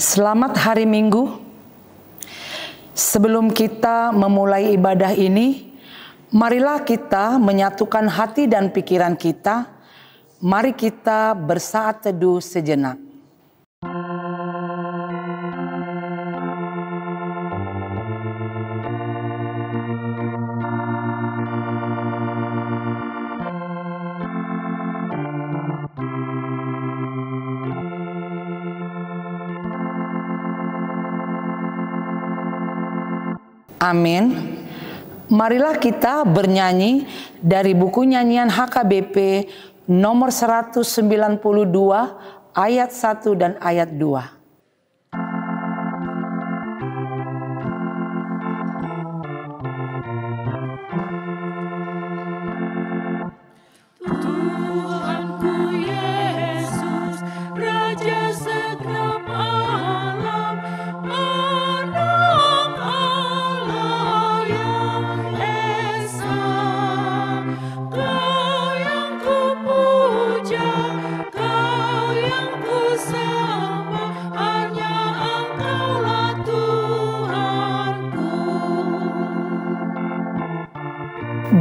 Selamat hari Minggu. Sebelum kita memulai ibadah ini, marilah kita menyatukan hati dan pikiran kita. Mari kita bersaat teduh sejenak. Amin. Marilah kita bernyanyi dari buku nyanyian HKBP nomor 192 ayat 1 dan ayat 2.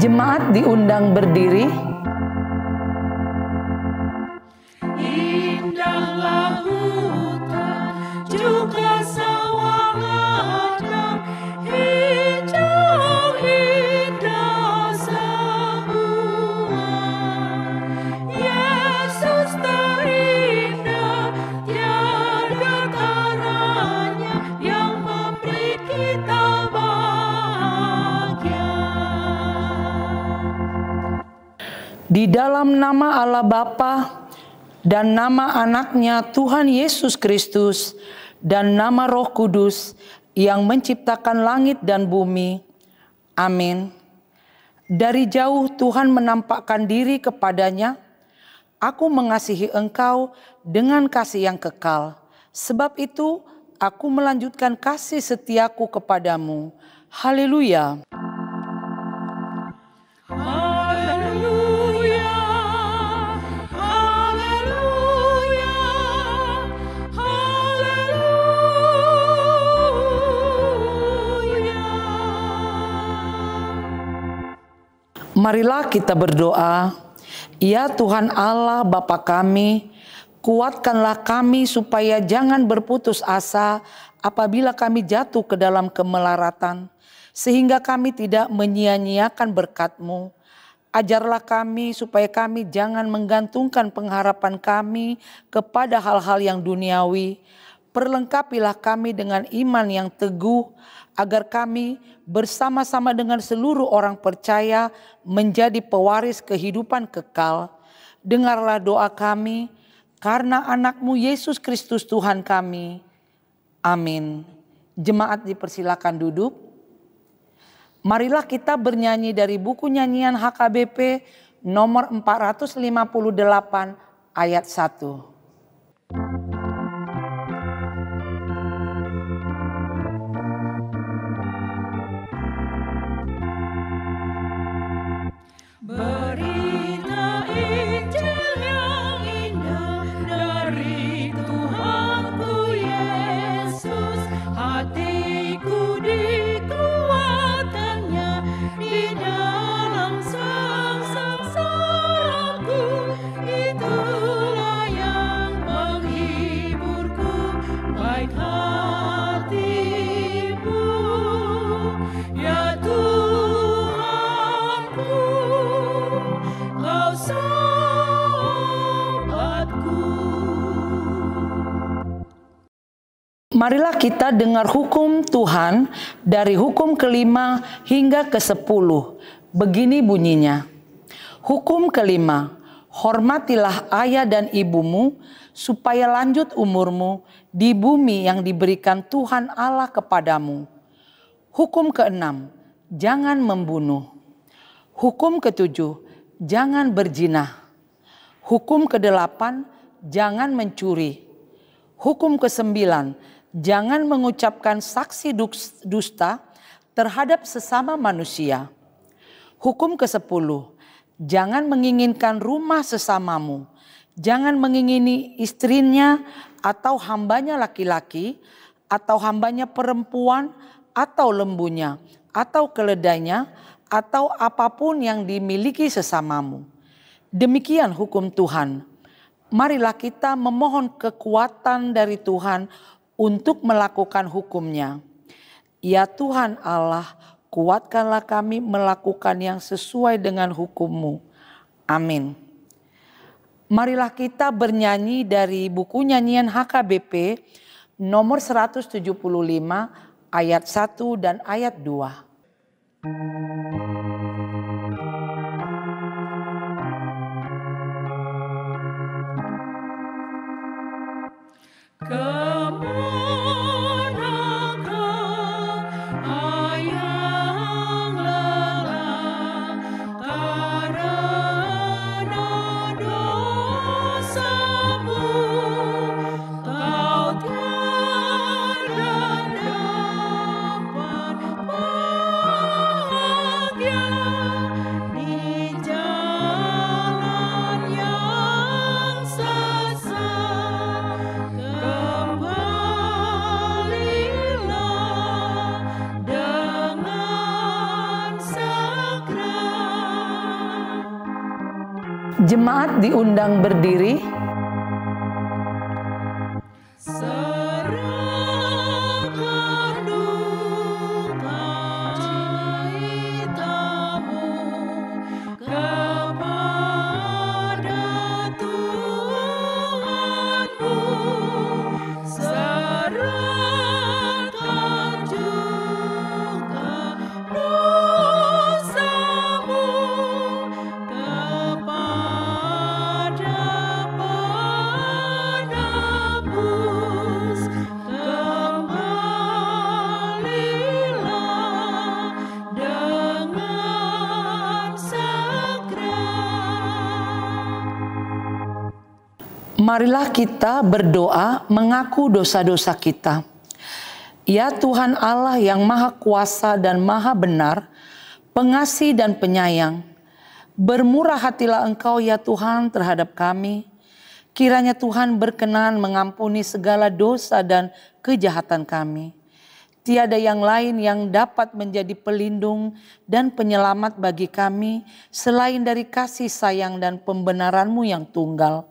Jemaat diundang berdiri. Indahlah hutan, juga sawah ladang, hijau indah semua. Yesus terindah, tiada taranya yang memberi kita bahagia. Di dalam nama Allah Bapa dan nama anaknya Tuhan Yesus Kristus dan nama Roh Kudus yang menciptakan langit dan bumi. Amin. Dari jauh Tuhan menampakkan diri kepadanya. Aku mengasihi engkau dengan kasih yang kekal. Sebab itu aku melanjutkan kasih setiaku kepadamu. Haleluya. Marilah kita berdoa. Ya Tuhan Allah Bapa kami, kuatkanlah kami supaya jangan berputus asa apabila kami jatuh ke dalam kemelaratan, sehingga kami tidak menyia-nyiakan berkat-Mu. Ajarlah kami supaya kami jangan menggantungkan pengharapan kami kepada hal-hal yang duniawi. Perlengkapilah kami dengan iman yang teguh, agar kami bersama-sama dengan seluruh orang percaya menjadi pewaris kehidupan kekal. Dengarlah doa kami karena anak-Mu Yesus Kristus Tuhan kami. Amin. Jemaat dipersilakan duduk. Marilah kita bernyanyi dari buku nyanyian HKBP nomor 458 ayat 1. Berita Injil yang indah dari Tuhanku Yesus, hatiku dikuatkannya di dalam sengsaraku, itulah yang menghiburku, baik hatimu, ya Tuhanku. Marilah kita dengar hukum Tuhan dari hukum kelima hingga ke-10. Begini bunyinya. Hukum kelima, hormatilah ayah dan ibumu supaya lanjut umurmu di bumi yang diberikan Tuhan Allah kepadamu. Hukum keenam, jangan membunuh. Hukum ketujuh, jangan berzina. Hukum kedelapan, jangan mencuri. Hukum kesembilan, jangan mengucapkan saksi dusta terhadap sesama manusia. Hukum ke-10, jangan menginginkan rumah sesamamu. Jangan mengingini istrinya atau hambanya laki-laki, atau hambanya perempuan, atau lembunya, atau keledainya, atau apapun yang dimiliki sesamamu. Demikian hukum Tuhan. Marilah kita memohon kekuatan dari Tuhan untuk melakukan hukum-Nya. Ya Tuhan Allah, kuatkanlah kami melakukan yang sesuai dengan hukum-Mu. Amin. Marilah kita bernyanyi dari buku nyanyian HKBP nomor 175 ayat 1 dan ayat 2. Jemaat diundang berdiri. Serahkan duka citamu kepada Tuhanmu. Serahkan juga dosamu kepada penebus. Kembalilah dengan segera. Marilah kita berdoa mengaku dosa-dosa kita. Ya Tuhan Allah yang Maha Kuasa dan Maha Benar, pengasih dan penyayang, bermurah hatilah Engkau ya Tuhan terhadap kami. Kiranya Tuhan berkenan mengampuni segala dosa dan kejahatan kami. Tiada yang lain yang dapat menjadi pelindung dan penyelamat bagi kami selain dari kasih sayang dan pembenaran-Mu yang tunggal.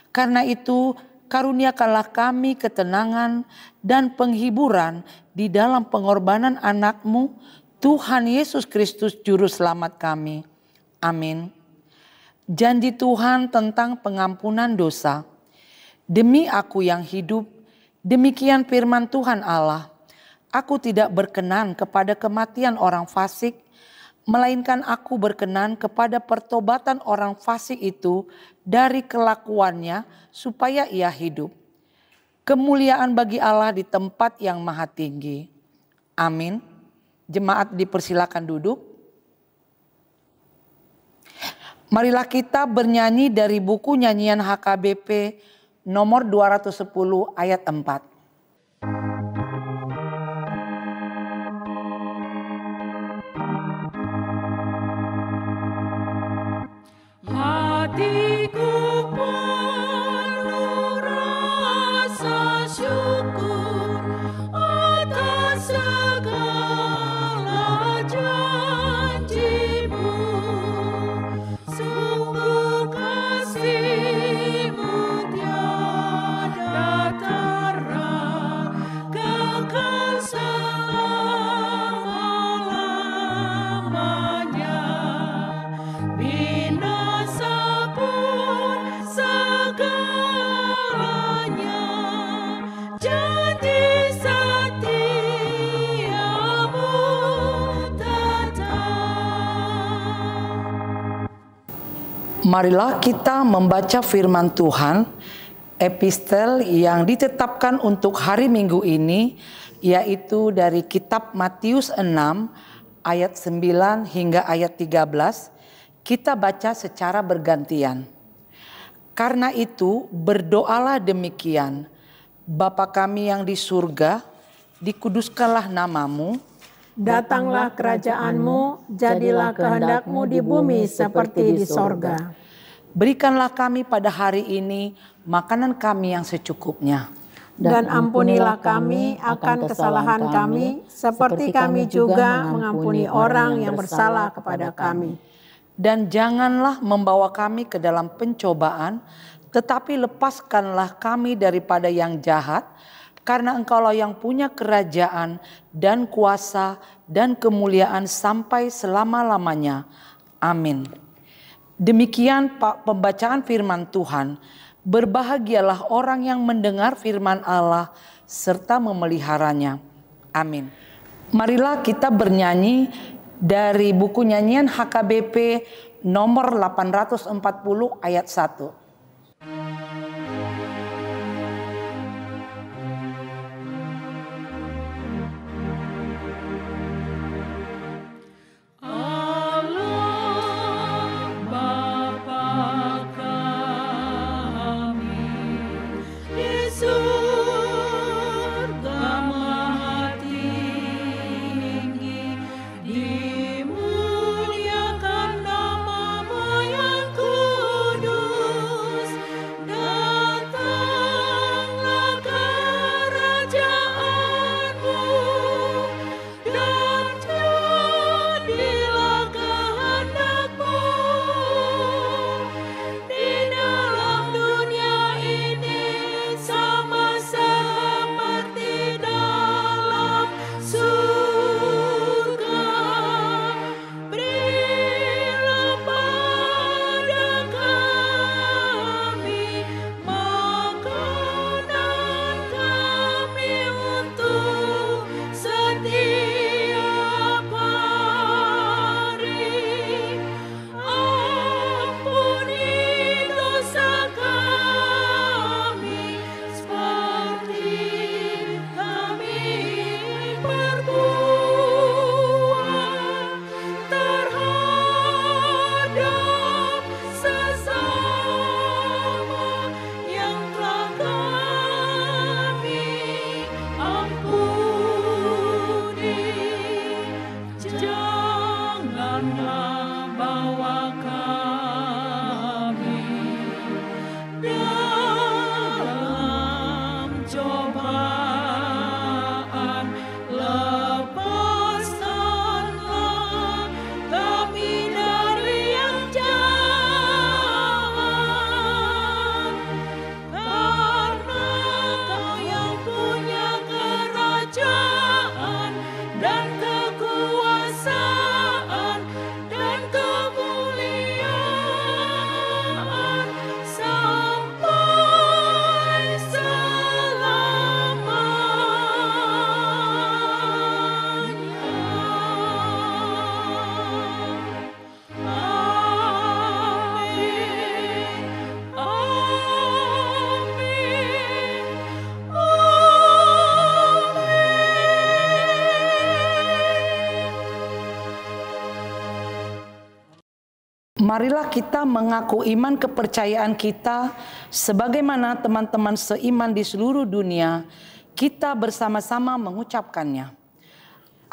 Karena itu, karuniakanlah kami ketenangan dan penghiburan di dalam pengorbanan anak-Mu, Tuhan Yesus Kristus Juru Selamat kami. Amin. Janji Tuhan tentang pengampunan dosa. Demi aku yang hidup, demikian firman Tuhan Allah, aku tidak berkenan kepada kematian orang fasik, melainkan aku berkenan kepada pertobatan orang fasik itu dari kelakuannya supaya ia hidup. Kemuliaan bagi Allah di tempat yang maha tinggi. Amin. Jemaat dipersilakan duduk. Marilah kita bernyanyi dari buku nyanyian HKBP nomor 210 ayat 4. Hatiku penuh rasa syukur atas segala janji-Mu. Sungguh kasih-Mu tiada tara, kekal selama-lamanya. Binasa pun segalanya, janji setia-Mu tetap. Marilah kita membaca firman Tuhan, epistel yang ditetapkan untuk hari Minggu ini, yaitu dari kitab Matius 6 ayat 9 hingga ayat 13. Kita baca secara bergantian. Karena itu berdoalah demikian, Bapa kami yang di surga, dikuduskanlah nama-Mu. Datanglah kerajaan-Mu, jadilah kehendak-Mu di bumi seperti di sorga. Berikanlah kami pada hari ini makanan kami yang secukupnya. Dan ampunilah kami akan kesalahan kami, seperti kami juga mengampuni orang yang bersalah kepada kami. Dan janganlah membawa kami ke dalam pencobaan, tetapi lepaskanlah kami daripada yang jahat, karena Engkaulah yang punya kerajaan dan kuasa dan kemuliaan sampai selama-lamanya. Amin. Demikian pembacaan firman Tuhan. Berbahagialah orang yang mendengar firman Allah serta memeliharanya. Amin. Marilah kita bernyanyi dari buku nyanyian HKBP nomor 840 ayat 1. Marilah kita mengaku iman kepercayaan kita sebagaimana teman-teman seiman di seluruh dunia. Kita bersama-sama mengucapkannya.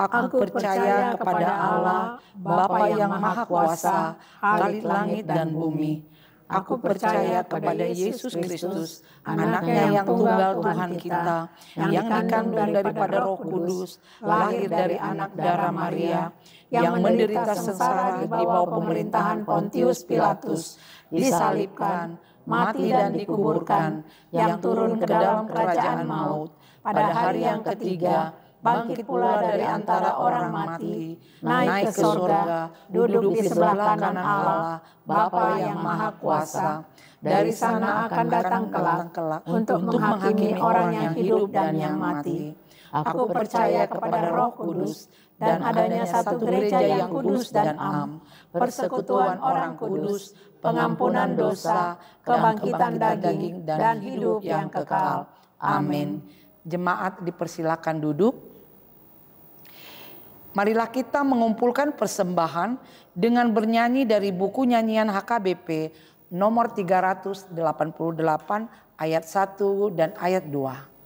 Aku percaya kepada Allah, Bapa yang Maha Kuasa, Khalik langit dan bumi. Aku percaya kepada Yesus Kristus, anaknya yang tunggal Tuhan kita, yang dikandung daripada Roh Kudus, lahir dari anak darah Maria, yang menderita sengsara di bawah pemerintahan Pontius Pilatus, disalibkan, mati dan dikuburkan, yang turun ke dalam kerajaan maut, pada hari yang ketiga, bangkit pula dari antara orang mati, naik ke surga, duduk di sebelah kanan Allah, Bapa yang Maha Kuasa. Dari sana akan datang kelak untuk menghakimi orang yang hidup dan yang mati. Aku percaya kepada Roh Kudus dan adanya satu gereja yang kudus dan am, persekutuan orang kudus, pengampunan dosa, kebangkitan daging, dan hidup yang kekal. Amin. Jemaat dipersilakan duduk. Marilah kita mengumpulkan persembahan dengan bernyanyi dari buku nyanyian HKBP nomor 388 ayat 1 dan ayat 2.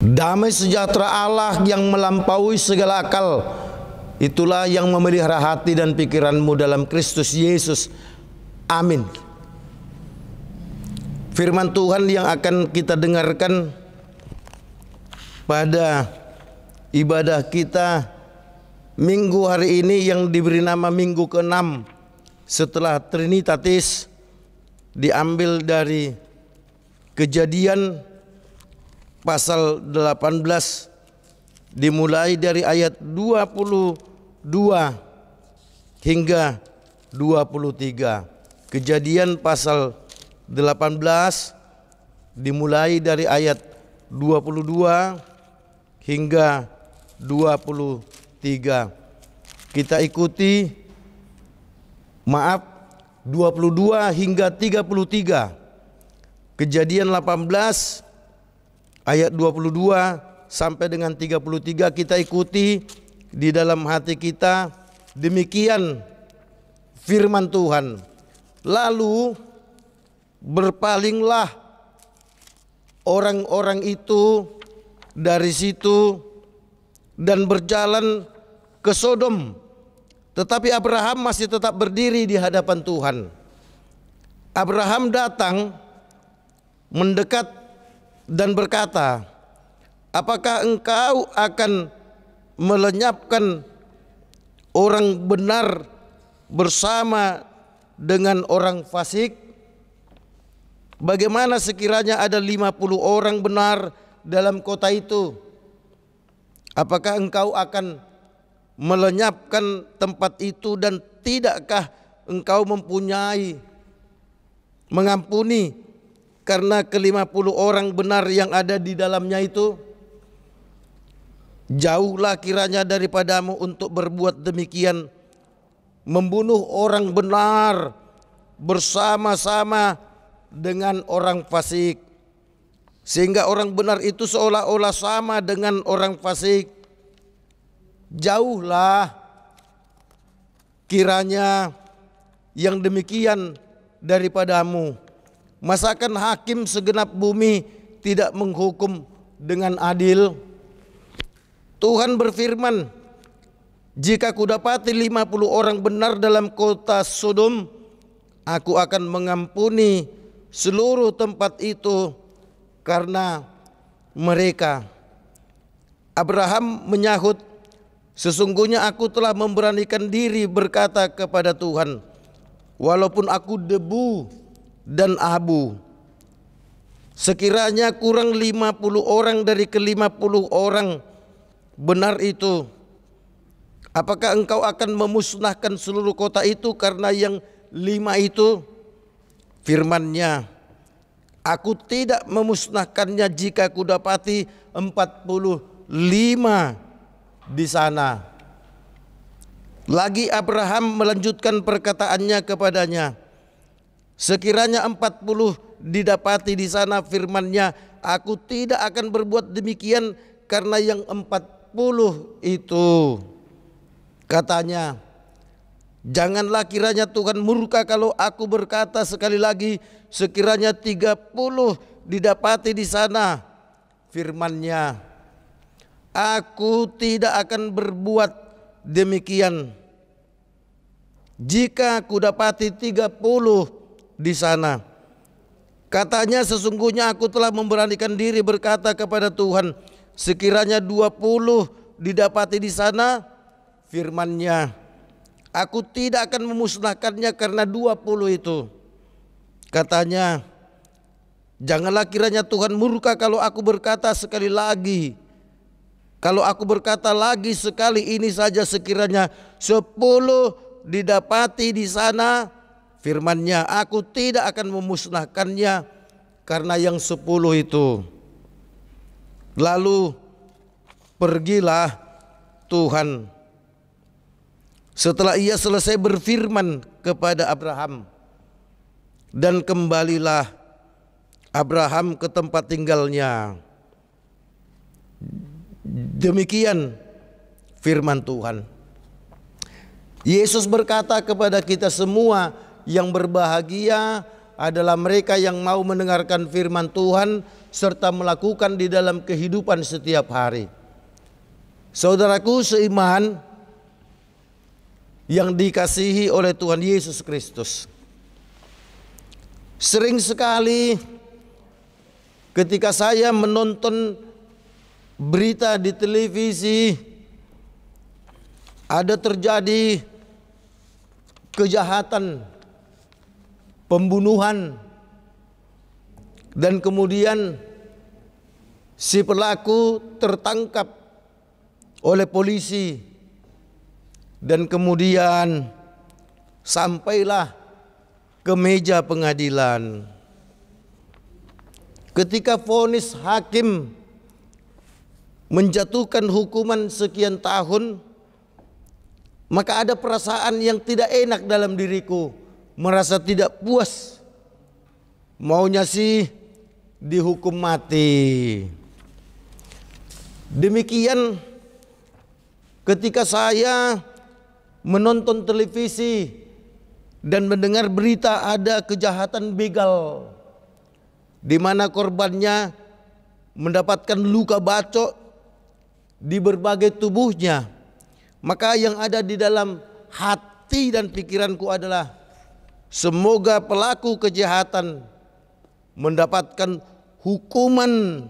Damai sejahtera Allah yang melampaui segala akal, itulah yang memelihara hati dan pikiranmu dalam Kristus Yesus. Amin. Firman Tuhan yang akan kita dengarkan pada ibadah kita minggu hari ini yang diberi nama minggu ke-6 setelah Trinitatis, diambil dari Kejadian pasal 18 dimulai dari ayat 22 hingga 23. Kejadian pasal 18 dimulai dari ayat 22 hingga 23. Kita ikuti, 22 hingga 33. Kejadian 18 ayat 22 sampai dengan 33 kita ikuti di dalam hati kita. Demikian firman Tuhan. Lalu berpalinglah orang-orang itu dari situ dan berjalan ke Sodom. Tetapi Abraham masih tetap berdiri di hadapan Tuhan. Abraham datang mendekat dan berkata, apakah engkau akan melenyapkan orang benar bersama dengan orang fasik? Bagaimana sekiranya ada 50 orang benar dalam kota itu? Apakah engkau akan melenyapkan tempat itu, dan tidakkah engkau mengampuni karena ke-50 orang benar yang ada di dalamnya itu? Jauhlah kiranya daripadamu untuk berbuat demikian, membunuh orang benar bersama-sama dengan orang fasik, sehingga orang benar itu seolah-olah sama dengan orang fasik. Jauhlah kiranya yang demikian daripadamu. Masakan hakim segenap bumi tidak menghukum dengan adil? Tuhan berfirman, jika kudapati 50 orang benar dalam kota Sodom, aku akan mengampuni seluruh tempat itu karena mereka. Abraham menyahut, sesungguhnya aku telah memberanikan diri berkata kepada Tuhan, walaupun aku debu dan abu, sekiranya kurang 50 orang dari ke-50 orang benar itu, apakah engkau akan memusnahkan seluruh kota itu karena yang 5 itu? Firman-Nya, aku tidak memusnahkannya jika kudapati 45 di sana. Lagi Abraham melanjutkan perkataannya kepadanya, sekiranya 40 didapati di sana. Firman-Nya, aku tidak akan berbuat demikian karena yang 40 itu. Katanya, janganlah kiranya Tuhan murka kalau aku berkata sekali lagi, sekiranya 30 didapati di sana. Firman-Nya, aku tidak akan berbuat demikian jika kudapati 30 di sana. Katanya, sesungguhnya aku telah memberanikan diri berkata kepada Tuhan, sekiranya 20 didapati di sana. Firman-Nya, aku tidak akan memusnahkannya karena 20 itu. Katanya, janganlah kiranya Tuhan murka kalau aku berkata sekali lagi. Kalau aku berkata lagi sekali ini saja, sekiranya 10 didapati di sana. Firman-Nya, aku tidak akan memusnahkannya karena yang 10 itu. Lalu pergilah Tuhan setelah ia selesai berfirman kepada Abraham, dan kembalilah Abraham ke tempat tinggalnya. Demikian firman Tuhan. Yesus berkata kepada kita semua, yang berbahagia adalah mereka yang mau mendengarkan firman Tuhan serta melakukan di dalam kehidupan setiap hari. Saudaraku seiman yang dikasihi oleh Tuhan Yesus Kristus, sering sekali ketika saya menonton berita di televisi, ada terjadi kejahatan, pembunuhan, dan kemudian si pelaku tertangkap oleh polisi, dan kemudian sampailah ke meja pengadilan. Ketika vonis hakim menjatuhkan hukuman sekian tahun, maka ada perasaan yang tidak enak dalam diriku, merasa tidak puas, maunya sih dihukum mati. Demikian ketika saya menonton televisi dan mendengar berita ada kejahatan begal di mana korbannya mendapatkan luka bacok di berbagai tubuhnya, maka yang ada di dalam hati dan pikiranku adalah semoga pelaku kejahatan mendapatkan hukuman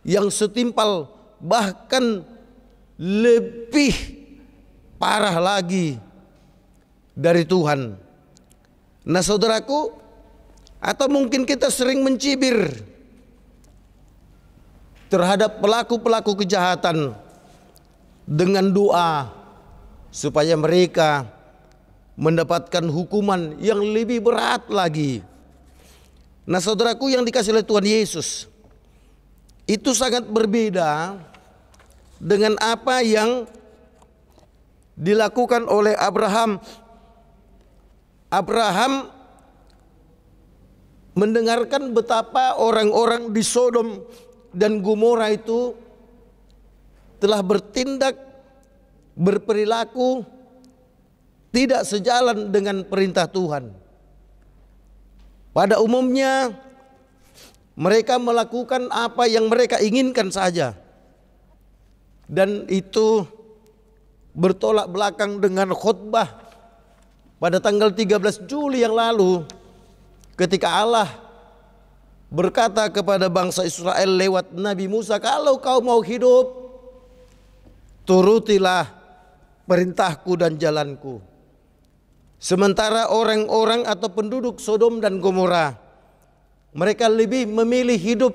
yang setimpal, bahkan lebih parah lagi dari Tuhan. Nah saudaraku, atau mungkin kita sering mencibir terhadap pelaku-pelaku kejahatan dengan doa supaya mereka mendapatkan hukuman yang lebih berat lagi. Nah saudaraku yang dikasihi oleh Tuhan Yesus, itu sangat berbeda dengan apa yang dilakukan oleh Abraham. Abraham mendengarkan betapa orang-orang di Sodom dan Gomora itu telah bertindak, berperilaku tidak sejalan dengan perintah Tuhan. Pada umumnya mereka melakukan apa yang mereka inginkan saja, dan itu bertolak belakang dengan khotbah pada tanggal 13 Juli yang lalu, ketika Allah berkata kepada bangsa Israel lewat Nabi Musa, kalau kau mau hidup, turutilah perintahku dan jalanku. Sementara orang-orang atau penduduk Sodom dan Gomora, mereka lebih memilih hidup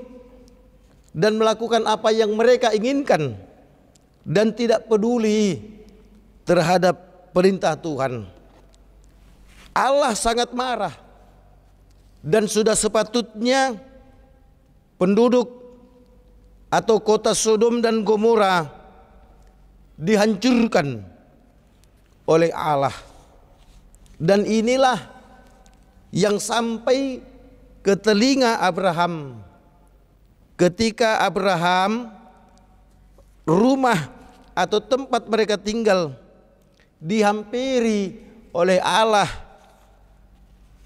dan melakukan apa yang mereka inginkan dan tidak peduli terhadap perintah Tuhan. Allah sangat marah, dan sudah sepatutnya penduduk atau kota Sodom dan Gomora dihancurkan oleh Allah. Dan inilah yang sampai ke telinga Abraham ketika Abraham rumah atau tempat mereka tinggal dihampiri oleh Allah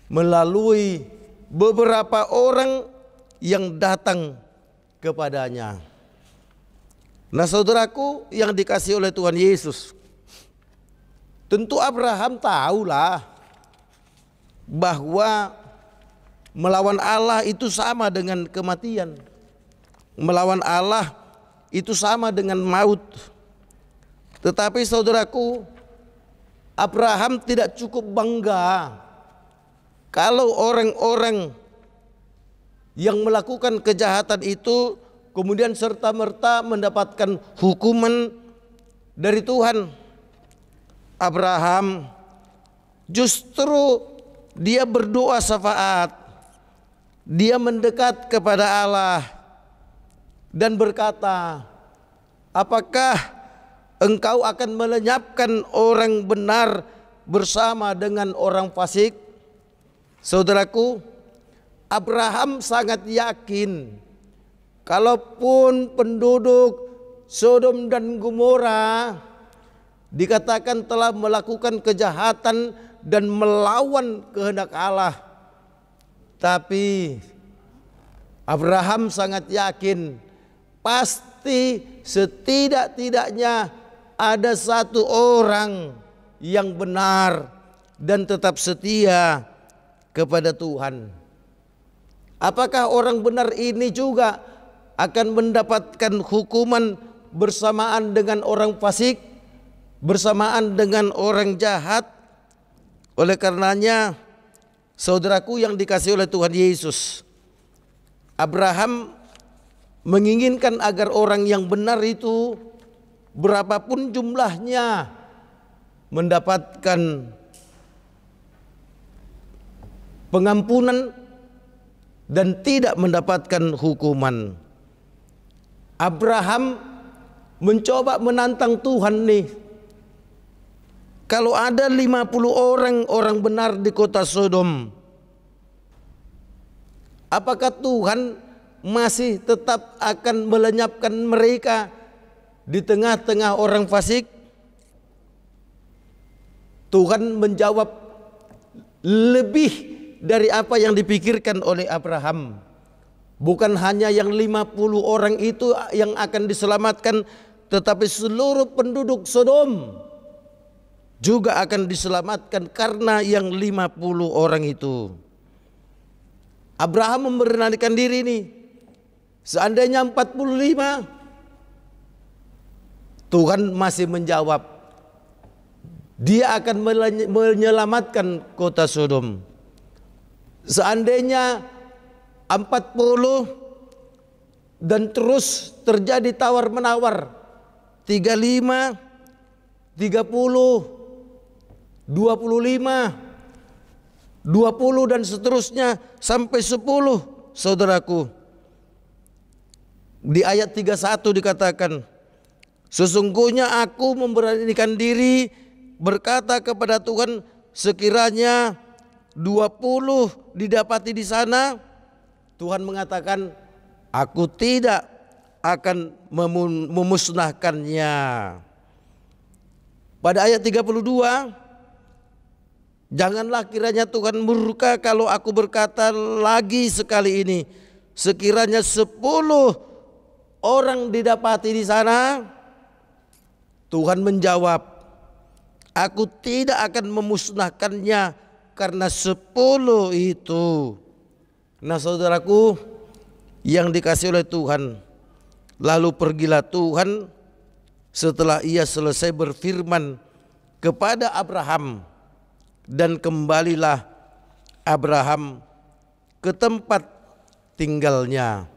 melalui beberapa orang yang datang kepadanya. Nah saudaraku yang dikasihi oleh Tuhan Yesus, tentu Abraham tahulah bahwa melawan Allah itu sama dengan kematian. Melawan Allah itu sama dengan maut. Tetapi saudaraku, Abraham tidak cukup bangga kalau orang-orang yang melakukan kejahatan itu kemudian serta-merta mendapatkan hukuman dari Tuhan. Abraham justru dia berdoa syafaat, dia mendekat kepada Allah dan berkata, apakah engkau akan melenyapkan orang benar bersama dengan orang fasik? Saudaraku, Abraham sangat yakin kalaupun penduduk Sodom dan Gomora dikatakan telah melakukan kejahatan dan melawan kehendak Allah, tapi Abraham sangat yakin pasti setidak-tidaknya ada satu orang yang benar dan tetap setia kepada Tuhan. Apakah orang benar ini juga akan mendapatkan hukuman bersamaan dengan orang fasik, bersamaan dengan orang jahat? Oleh karenanya, saudaraku yang dikasihi oleh Tuhan Yesus, Abraham menginginkan agar orang yang benar itu berapapun jumlahnya mendapatkan pengampunan dan tidak mendapatkan hukuman. Abraham mencoba menantang Tuhan nih. Kalau ada 50 orang benar di kota Sodom, apakah Tuhan masih tetap akan melenyapkan mereka di tengah-tengah orang fasik? Tuhan menjawab lebih dari apa yang dipikirkan oleh Abraham. Bukan hanya yang 50 orang itu yang akan diselamatkan, tetapi seluruh penduduk Sodom juga akan diselamatkan karena yang 50 orang itu. Abraham memberanikan diri nih. Seandainya 45, Tuhan masih menjawab, Dia akan menyelamatkan kota Sodom. Seandainya 40 dan terus terjadi tawar-menawar, 35, 30, 25, 20 dan seterusnya sampai 10, saudaraku. Di ayat 31 dikatakan, sesungguhnya aku memberanikan diri berkata kepada Tuhan, sekiranya 20 didapati di sana. Tuhan mengatakan, aku tidak akan memusnahkannya. Pada ayat 32, janganlah kiranya Tuhan murka kalau aku berkata lagi sekali ini, sekiranya 10 orang didapati di sana. Tuhan menjawab, aku tidak akan memusnahkannya karena 10 itu. Nah saudaraku yang dikasihi oleh Tuhan, lalu pergilah Tuhan setelah ia selesai berfirman kepada Abraham, dan kembalilah Abraham ke tempat tinggalnya.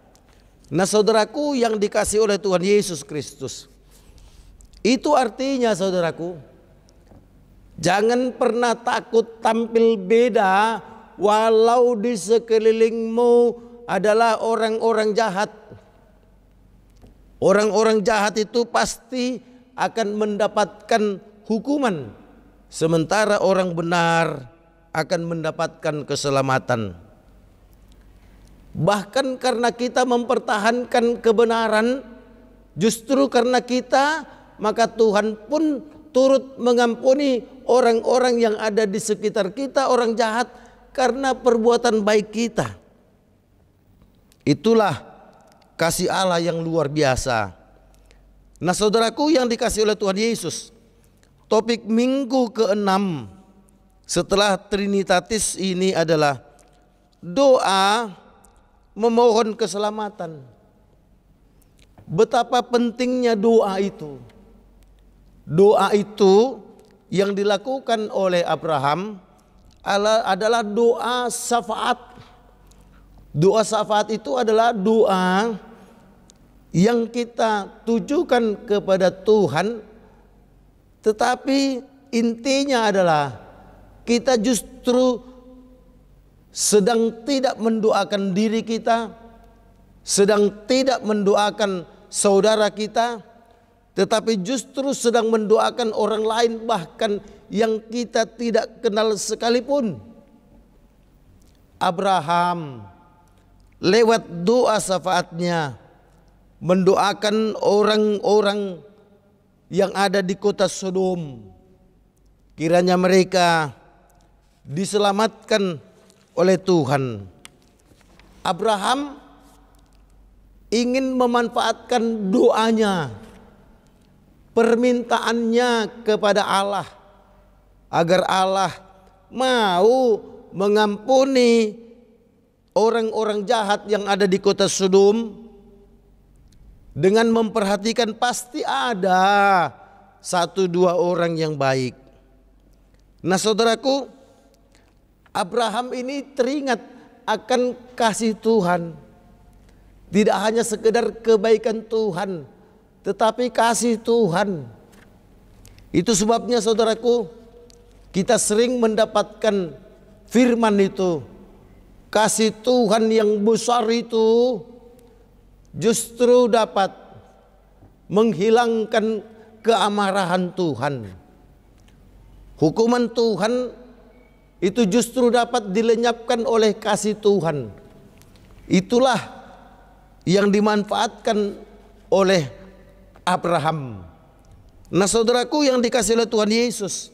Nah saudaraku yang dikasihi oleh Tuhan Yesus Kristus, itu artinya saudaraku, jangan pernah takut tampil beda walau di sekelilingmu adalah orang-orang jahat. Orang-orang jahat itu pasti akan mendapatkan hukuman, sementara orang benar akan mendapatkan keselamatan. Bahkan karena kita mempertahankan kebenaran, justru karena kita, maka Tuhan pun turut mengampuni orang-orang yang ada di sekitar kita, orang jahat, karena perbuatan baik kita. Itulah kasih Allah yang luar biasa. Nah saudaraku yang dikasihi oleh Tuhan Yesus, topik minggu ke-6 setelah Trinitatis ini adalah doa memohon keselamatan. Betapa pentingnya doa itu. Doa itu yang dilakukan oleh Abraham adalah doa syafaat. Doa syafaat itu adalah doa yang kita tujukan kepada Tuhan, tetapi intinya adalah kita justru sedang tidak mendoakan diri kita, sedang tidak mendoakan saudara kita, tetapi justru sedang mendoakan orang lain, bahkan yang kita tidak kenal sekalipun. Abraham lewat doa syafaatnya mendoakan orang-orang yang ada di kota Sodom, kiranya mereka diselamatkan oleh Tuhan. Abraham ingin memanfaatkan doanya, permintaannya kepada Allah, agar Allah mau mengampuni orang-orang jahat yang ada di kota Sodom, dengan memperhatikan pasti ada 1-2 orang yang baik. Nah saudaraku, Abraham ini teringat akan kasih Tuhan. Tidak hanya sekedar kebaikan Tuhan, tetapi kasih Tuhan. Itu sebabnya saudaraku, kita sering mendapatkan firman itu. Kasih Tuhan yang besar itu justru dapat menghilangkan keamarahan Tuhan. Hukuman Tuhan itu justru dapat dilenyapkan oleh kasih Tuhan. Itulah yang dimanfaatkan oleh Abraham. Nah saudaraku yang dikasihi oleh Tuhan Yesus,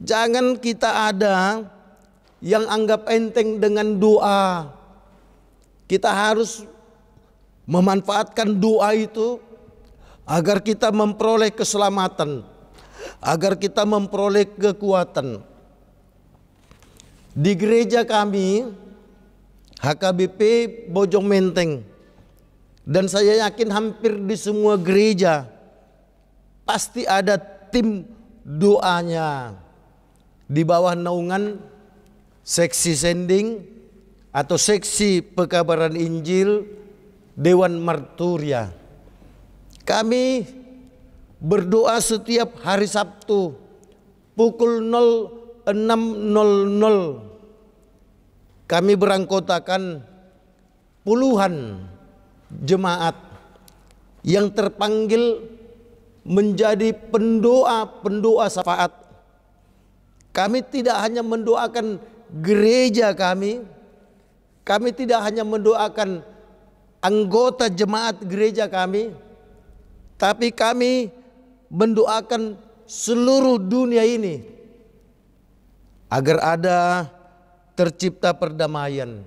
jangan kita ada yang anggap enteng dengan doa. Kita harus memanfaatkan doa itu agar kita memperoleh keselamatan, agar kita memperoleh kekuatan. Di gereja kami HKBP Bojong Menteng, dan saya yakin hampir di semua gereja pasti ada tim doanya di bawah naungan seksi sending atau seksi pekabaran Injil Dewan Marturia. Kami berdoa setiap hari Sabtu pukul 06.00. Kami beranggotakan puluhan jemaat yang terpanggil menjadi pendoa syafaat. Kami tidak hanya mendoakan gereja kami tidak hanya mendoakan anggota jemaat gereja kami, tapi kami mendoakan seluruh dunia ini agar ada tercipta perdamaian,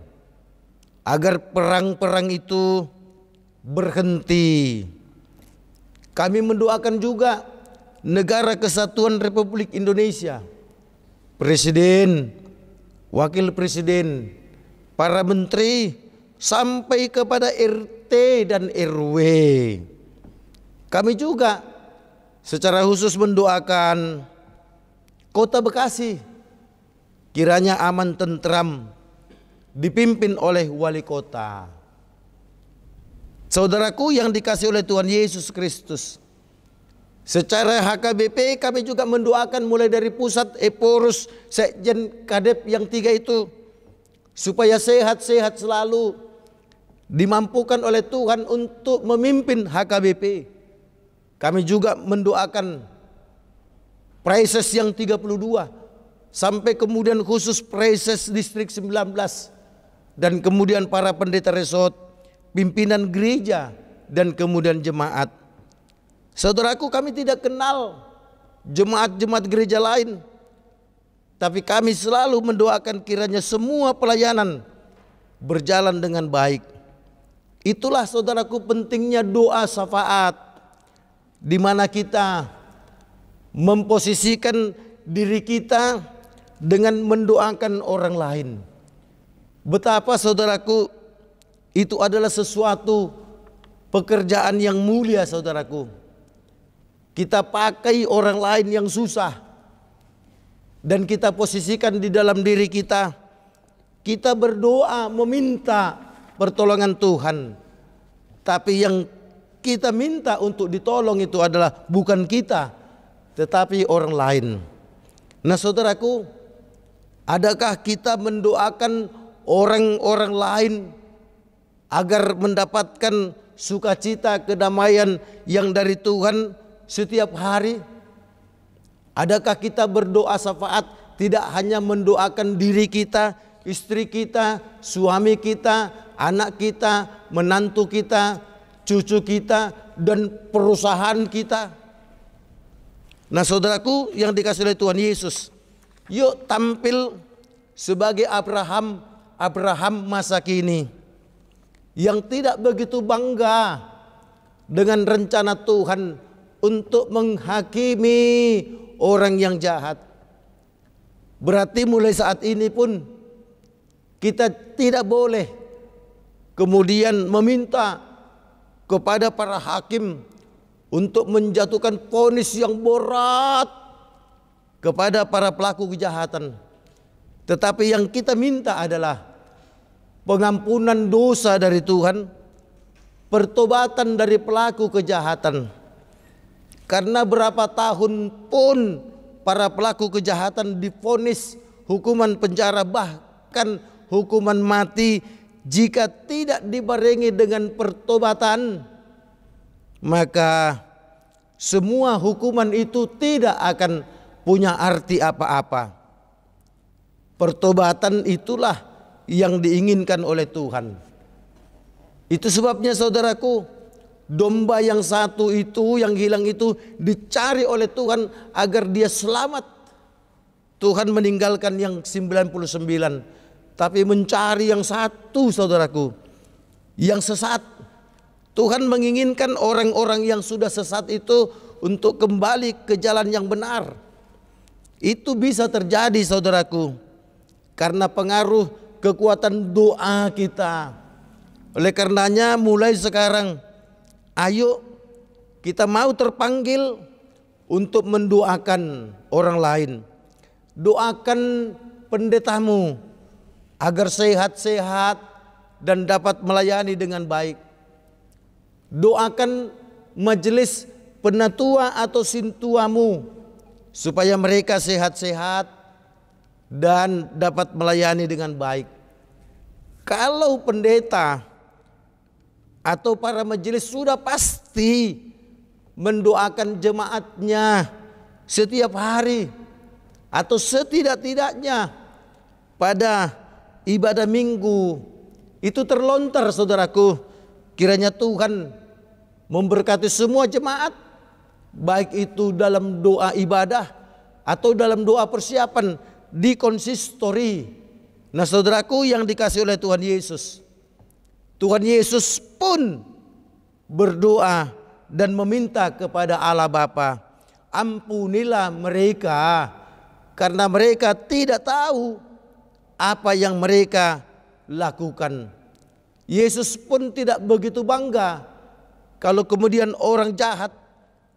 agar perang-perang itu berhenti. Kami mendoakan juga negara kesatuan Republik Indonesia, Presiden, Wakil Presiden, para menteri, sampai kepada RT dan RW. Kami juga secara khusus mendoakan Kota Bekasi, kiranya aman tentram, dipimpin oleh wali kota. Saudaraku yang dikasihi oleh Tuhan Yesus Kristus, secara HKBP kami juga mendoakan mulai dari pusat, Eporus, Sekjen, Kadep yang 3 itu, supaya sehat-sehat selalu, dimampukan oleh Tuhan untuk memimpin HKBP. Kami juga mendoakan Preses yang 32, sampai kemudian khusus Preses Distrik 19, dan kemudian para pendeta resort, pimpinan gereja, dan kemudian jemaat. Saudaraku, kami tidak kenal jemaat-jemaat gereja lain, tapi kami selalu mendoakan kiranya semua pelayanan berjalan dengan baik. Itulah saudaraku pentingnya doa syafaat, di mana kita memposisikan diri kita dengan mendoakan orang lain. Betapa saudaraku itu adalah sesuatu pekerjaan yang mulia saudaraku. Kita pakai orang lain yang susah dan kita posisikan di dalam diri kita. Kita berdoa meminta pertolongan Tuhan. Tapi yang kita minta untuk ditolong itu adalah bukan kita, tetapi orang lain. Nah saudaraku, adakah kita mendoakan orang-orang lain agar mendapatkan sukacita, kedamaian yang dari Tuhan setiap hari? Adakah kita berdoa syafaat tidak hanya mendoakan diri kita, istri kita, suami kita, anak kita, menantu kita, cucu kita, dan perusahaan kita? Nah saudaraku yang dikasihi oleh Tuhan Yesus, yuk tampil sebagai Abraham masa kini. yang tidak begitu bangga dengan rencana Tuhan untuk menghakimi orang yang jahat. Berarti mulai saat ini pun kita tidak boleh kemudian meminta kepada para hakim untuk menjatuhkan vonis yang berat kepada para pelaku kejahatan. Tetapi yang kita minta adalah pengampunan dosa dari Tuhan, pertobatan dari pelaku kejahatan. Karena berapa tahun pun para pelaku kejahatan divonis hukuman penjara, bahkan hukuman mati, jika tidak dibarengi dengan pertobatan, maka semua hukuman itu tidak akan punya arti apa-apa. Pertobatan itulah yang diinginkan oleh Tuhan. Itu sebabnya saudaraku, domba yang satu itu, yang hilang itu dicari oleh Tuhan agar dia selamat. Tuhan meninggalkan yang 99, tapi mencari yang satu, saudaraku, yang sesat. Tuhan menginginkan orang-orang yang sudah sesat itu untuk kembali ke jalan yang benar. Itu bisa terjadi, saudaraku, karena pengaruh kekuatan doa kita. Oleh karenanya mulai sekarang, ayo kita mau terpanggil untuk mendoakan orang lain. Doakan pendetamu agar sehat-sehat dan dapat melayani dengan baik. Doakan majelis penatua atau sintuamu supaya mereka sehat-sehat dan dapat melayani dengan baik. Kalau pendeta atau para majelis sudah pasti mendoakan jemaatnya setiap hari atau setidak-tidaknya pada ibadah minggu, itu terlontar, saudaraku. Kiranya Tuhan memberkati semua jemaat, baik itu dalam doa ibadah atau dalam doa persiapan di konsistori. Nah, saudaraku yang dikasihi oleh Tuhan Yesus, Tuhan Yesus pun berdoa dan meminta kepada Allah Bapa, ampunilah mereka karena mereka tidak tahu apa yang mereka lakukan. Yesus pun tidak begitu bangga kalau kemudian orang jahat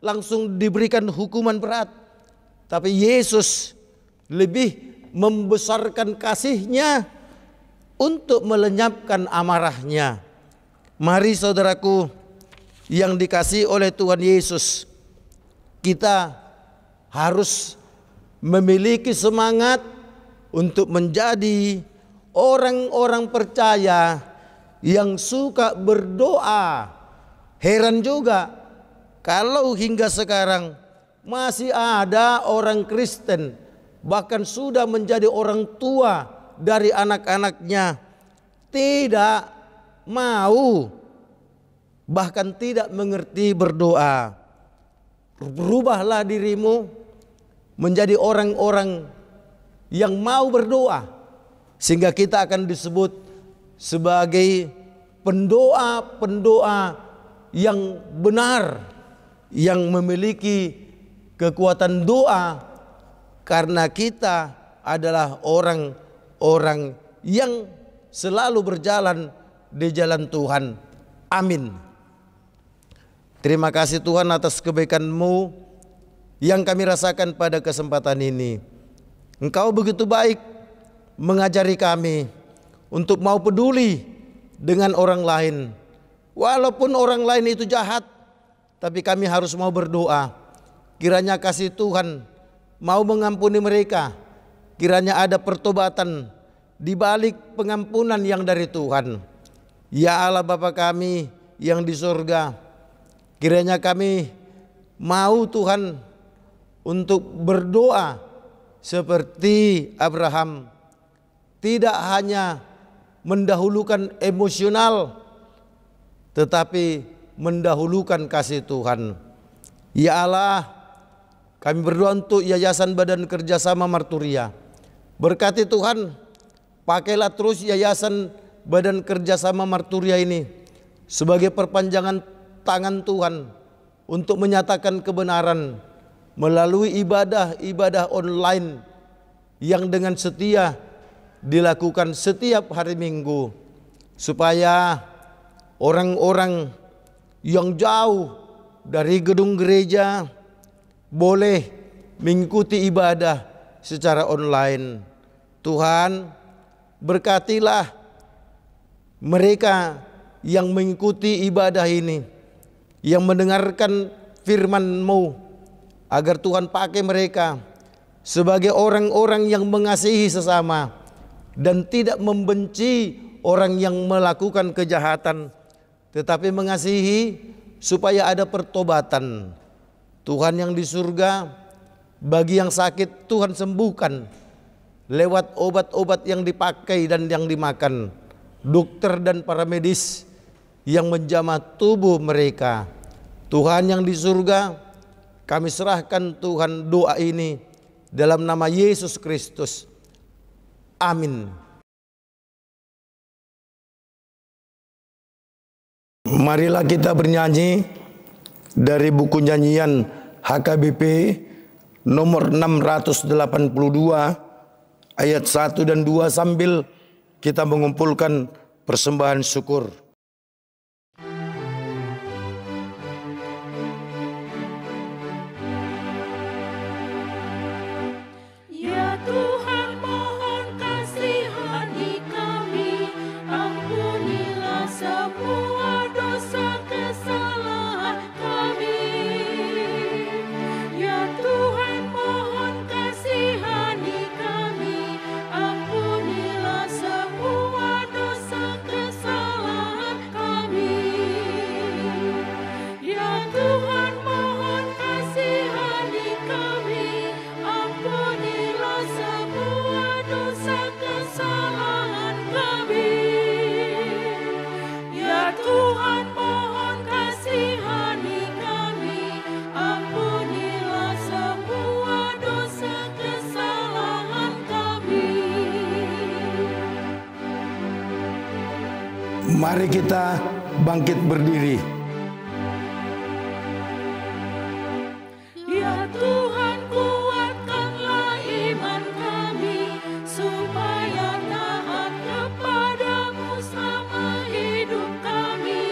langsung diberikan hukuman berat. Tapi Yesus lebih membesarkan kasih-Nya untuk melenyapkan amarah-Nya. Mari saudaraku yang dikasihi oleh Tuhan Yesus, kita harus memiliki semangat untuk menjadi orang-orang percaya yang suka berdoa. Heran juga kalau hingga sekarang masih ada orang Kristen, bahkan sudah menjadi orang tua dari anak-anaknya, tidak mau, bahkan tidak mengerti berdoa. Berubahlah dirimu menjadi orang-orang yang mau berdoa, sehingga kita akan disebut sebagai pendoa-pendoa yang benar, yang memiliki kekuatan doa, karena kita adalah orang-orang yang selalu berjalan di jalan Tuhan. Amin. Terima kasih Tuhan atas kebaikan-Mu yang kami rasakan pada kesempatan ini. Engkau begitu baik mengajari kami untuk mau peduli dengan orang lain. Walaupun orang lain itu jahat, tapi kami harus mau berdoa. Kiranya kasih Tuhan mau mengampuni mereka. Kiranya ada pertobatan di balik pengampunan yang dari Tuhan. Ya Allah Bapa kami yang di surga, kiranya kami mau Tuhan untuk berdoa seperti Abraham, tidak hanya mendahulukan emosional, tetapi mendahulukan kasih Tuhan. Ya Allah, kami berdoa untuk Yayasan Badan Kerjasama Marturia. Berkati Tuhan, pakailah terus yayasan badan kerjasama Marturia ini sebagai perpanjangan tangan Tuhan untuk menyatakan kebenaran melalui ibadah online yang dengan setia dilakukan setiap hari Minggu, supaya orang-orang yang jauh dari gedung gereja boleh mengikuti ibadah secara online. Tuhan, berkatilah mereka yang mengikuti ibadah ini, yang mendengarkan firman-Mu, agar Tuhan pakai mereka sebagai orang-orang yang mengasihi sesama dan tidak membenci orang yang melakukan kejahatan, tetapi mengasihi supaya ada pertobatan. Tuhan yang di surga, bagi yang sakit Tuhan sembuhkan lewat obat-obat yang dipakai dan yang dimakan, dokter dan para medis yang menjamah tubuh mereka. Tuhan yang di surga, kami serahkan Tuhan doa ini dalam nama Yesus Kristus. Amin. Marilah kita bernyanyi dari buku nyanyian HKBP nomor 682 ayat 1 dan 2 sambil kita mengumpulkan persembahan syukur. Ya Tuhan, mohon kasihani kami, ampunilah semua dosa kesalahan kami. Ya Tuhan, mohon kasihani kami, ampunilah semua dosa kesalahan kami. Ya Tuhan, mohon kasihani kami, ampunilah semua dosa kesalahan kami. Ya Tuhan, mohon kasihani kami, ampunilah semua dosa kesalahan kami. Mari kita bangkit berdiri. Ya Tuhan, kuatkanlah iman kami, supaya taat kepadamu selama hidup kami.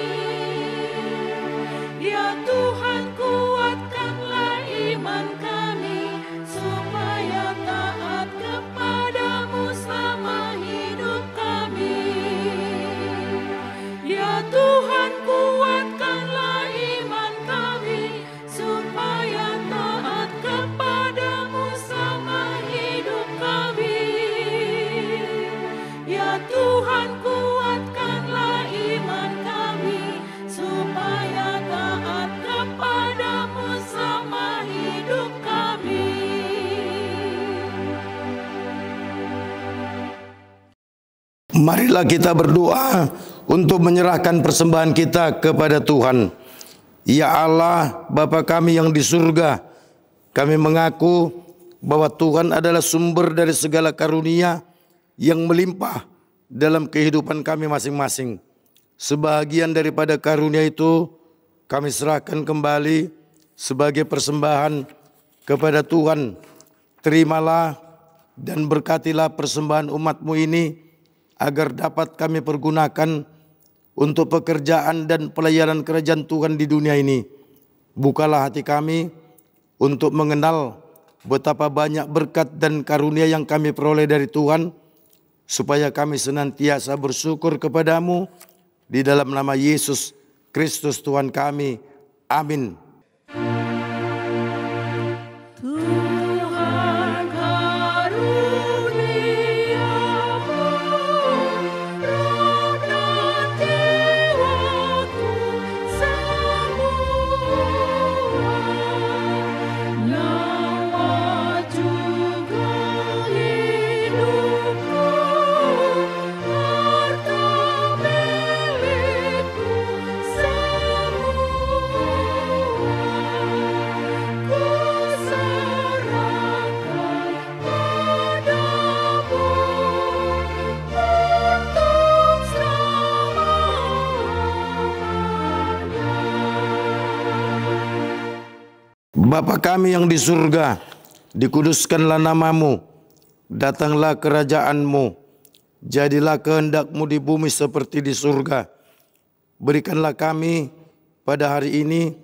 Ya Tuhan, kuatkanlah iman kami, supaya taat kepadamu selama hidup kami. Ya Tuhan, kuatkanlah iman kami, supaya taat kepadamu selama hidup kami. Ya Tuhan, kuatkanlah iman kami, supaya taat kepadamu selama hidup kami. Marilah kita berdoa untuk menyerahkan persembahan kita kepada Tuhan. Ya Allah, Bapa kami yang di surga, kami mengaku bahwa Tuhan adalah sumber dari segala karunia yang melimpah dalam kehidupan kami masing-masing. Sebagian daripada karunia itu kami serahkan kembali sebagai persembahan kepada Tuhan. Terimalah dan berkatilah persembahan umat-Mu ini, agar dapat kami pergunakan untuk pekerjaan dan pelayanan kerajaan Tuhan di dunia ini. Bukalah hati kami untuk mengenal betapa banyak berkat dan karunia yang kami peroleh dari Tuhan, supaya kami senantiasa bersyukur kepadamu di dalam nama Yesus Kristus Tuhan kami. Amin. Tuhan karuniamu, roh dan jiwaku semua, nyawa juga hidupku, harta milikku semua. Bapa kami yang di surga, dikuduskanlah namamu, datanglah kerajaanmu, jadilah kehendak-Mu di bumi seperti di surga. Berikanlah kami pada hari ini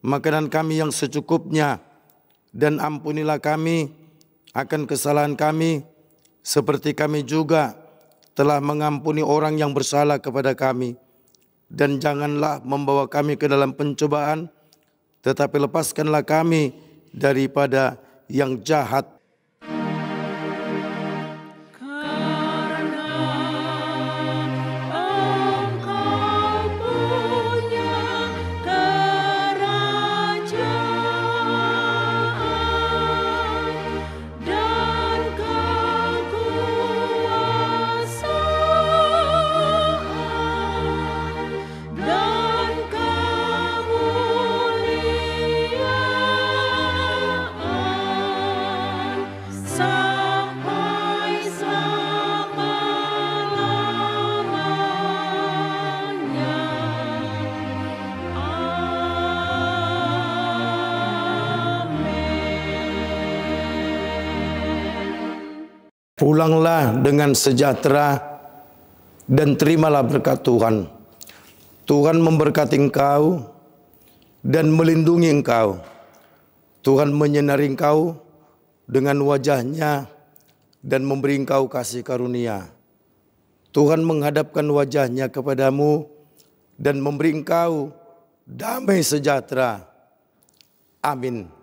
makanan kami yang secukupnya, dan ampunilah kami akan kesalahan kami, seperti kami juga telah mengampuni orang yang bersalah kepada kami. Dan janganlah membawa kami ke dalam pencobaan, tetapi lepaskanlah kami daripada yang jahat. Karena Engkau punya kerajaan dan kekuasaan dan kemuliaan sampai selama-lamanya. Amin. Pulanglah dengan sejahtera dan terimalah berkat Tuhan. Tuhan memberkati engkau dan melindungi engkau. Tuhan menyinari engkau dengan wajah-Nya dan memberi engkau kasih karunia. Tuhan menghadapkan wajah-Nya kepadamu dan memberi engkau damai sejahtera. Amin.